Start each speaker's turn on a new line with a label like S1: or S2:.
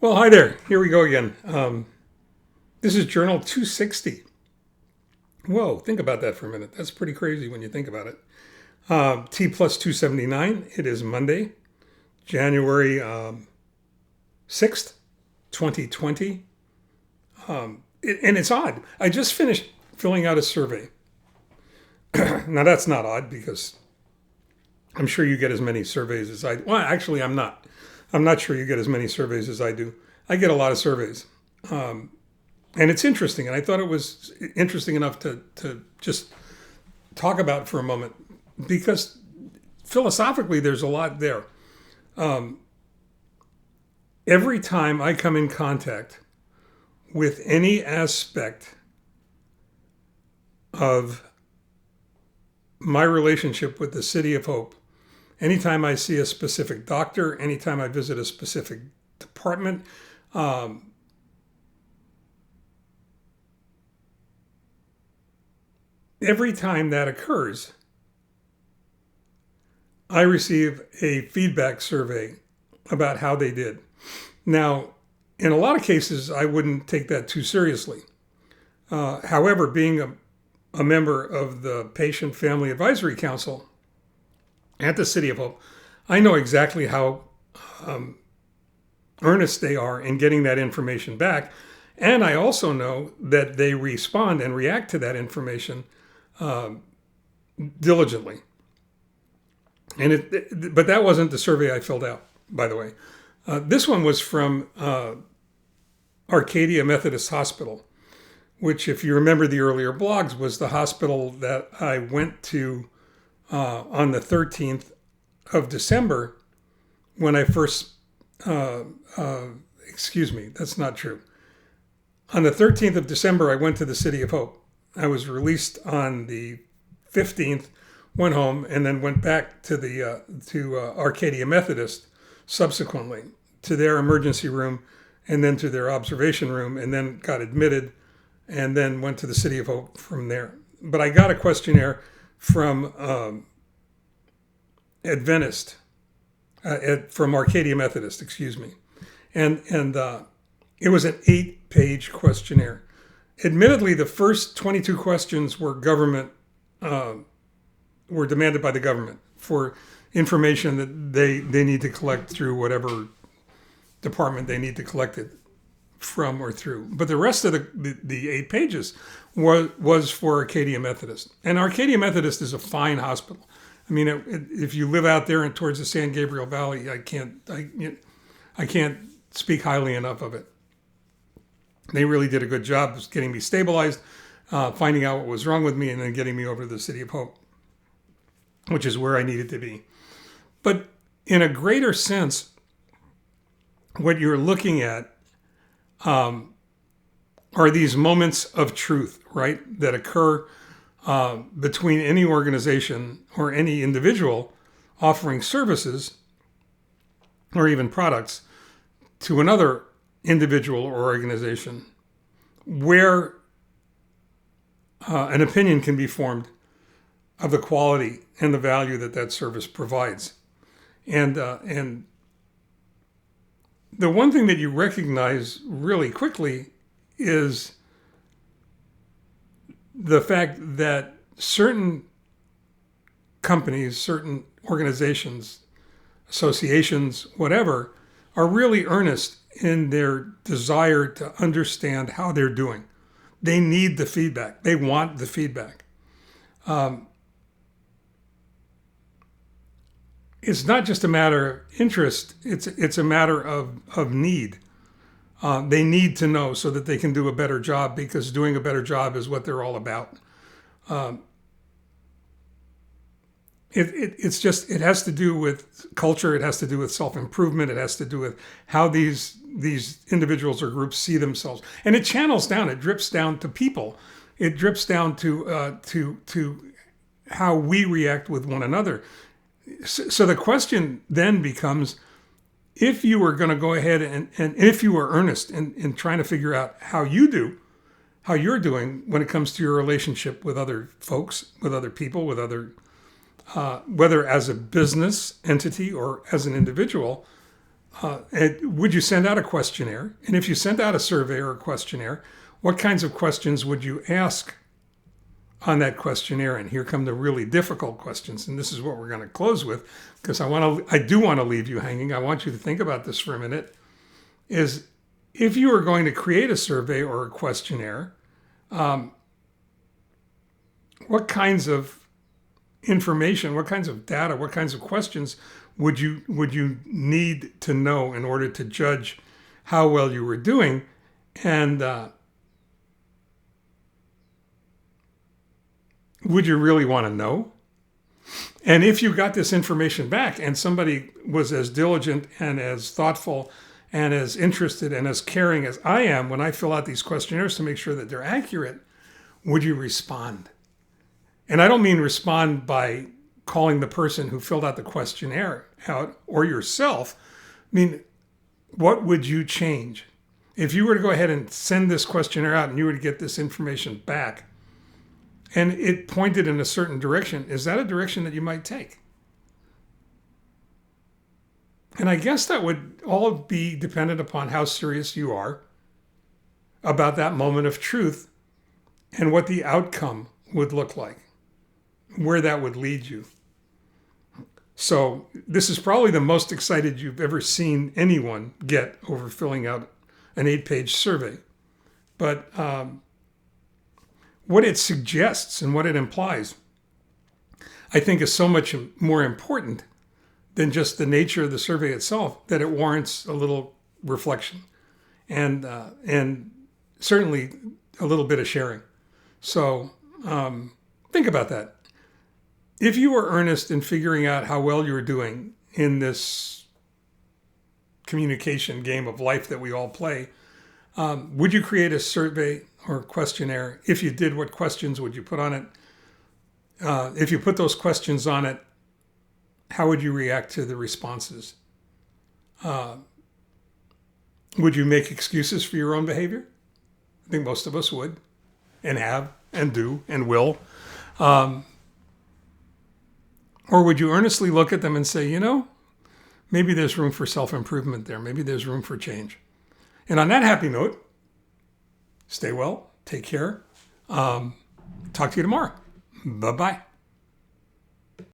S1: Well, hi there. Here we go again. This is Journal 260. Whoa, think about that for a minute. That's pretty crazy when you think about it. T+279. It is Monday, January 6th, 2020. And it's odd. I just finished filling out a survey. Now, that's not odd because I'm sure you get as many surveys as I do. Well, actually, I'm not. I'm not sure you get as many surveys as I do. I get a lot of surveys. And it's interesting. And I thought it was interesting enough to just talk about for a moment because philosophically, there's a lot there. Every time I come in contact with any aspect of my relationship with the City of Hope, anytime I see a specific doctor, anytime I visit a specific department, every time that occurs, I receive a feedback survey about how they did. Now, in a lot of cases, I wouldn't take that too seriously. However, being a member of the Patient Family Advisory Council at the City of Hope, I know exactly how earnest they are in getting that information back. And I also know that they respond and react to that information diligently. But that wasn't the survey I filled out, by the way. This one was from Arcadia Methodist Hospital, which, if you remember the earlier blogs, was the hospital that I went to on the 13th of December when I first, excuse me, that's not true. On the 13th of December, I went to the City of Hope. I was released on the 15th, went home, and then went back to Arcadia Methodist subsequently, to their emergency room, and then to their observation room, and then got admitted, and then went to the City of Hope from there. But I got a questionnaire from from Arcadia Methodist, excuse me. And it was an 8-page questionnaire. Admittedly, the first 22 questions were were demanded by the government for information that they need to collect through whatever department they need to collect it from or through. But the rest of the 8 pages was for Arcadia Methodist. And Arcadia Methodist is a fine hospital. I mean, if you live out there and towards the San Gabriel Valley, I can't speak highly enough of it. They really did a good job of getting me stabilized, finding out what was wrong with me, and then getting me over to the City of Hope, which is where I needed to be. But in a greater sense, what you're looking at are these moments of truth, right, that occur between any organization or any individual offering services or even products to another individual or organization, where an opinion can be formed of the quality and the value that service provides. And the one thing that you recognize really quickly is the fact that certain companies, certain organizations, associations, whatever, are really earnest in their desire to understand how they're doing. They need the feedback. They want the feedback. It's not just a matter of interest. It's a matter of need. They need to know so that they can do a better job, because doing a better job is what they're all about. It has to do with culture. It has to do with self-improvement. It has to do with how these individuals or groups see themselves. And it channels down. It drips down to people. It drips down to how we react with one another. So the question then becomes, if you were going to go ahead and if you were earnest in trying to figure out how you're doing when it comes to your relationship with other folks, with other people, with other, whether as a business entity or as an individual, And would you send out a questionnaire? And if you sent out a survey or a questionnaire, what kinds of questions would you ask on that questionnaire? And here come the really difficult questions. And this is what we're going to close with, because I do want to leave you hanging. I want you to think about this for a minute. Is if you are going to create a survey or a questionnaire, what kinds of information, what kinds of data, what kinds of questions would you need to know in order to judge how well you were doing? And would you really want to know? And if you got this information back and somebody was as diligent and as thoughtful and as interested and as caring as I am when I fill out these questionnaires to make sure that they're accurate, would you respond? And I don't mean respond by calling the person who filled out the questionnaire out or yourself. I mean, what would you change? If you were to go ahead and send this questionnaire out and you were to get this information back and it pointed in a certain direction, is that a direction that you might take? And I guess that would all be dependent upon how serious you are about that moment of truth and what the outcome would look like, where that would lead you. So this is probably the most excited you've ever seen anyone get over filling out an 8-page survey. But what it suggests and what it implies, I think, is so much more important than just the nature of the survey itself, that it warrants a little reflection and certainly a little bit of sharing. So think about that. If you were earnest in figuring out how well you were doing in this communication game of life that we all play, would you create a survey or questionnaire? If you did, what questions would you put on it? If you put those questions on it, how would you react to the responses? Would you make excuses for your own behavior? I think most of us would, and have, and do, and will. Or would you earnestly look at them and say, maybe there's room for self-improvement there. Maybe there's room for change. And on that happy note, stay well, take care. Talk to you tomorrow. Bye-bye.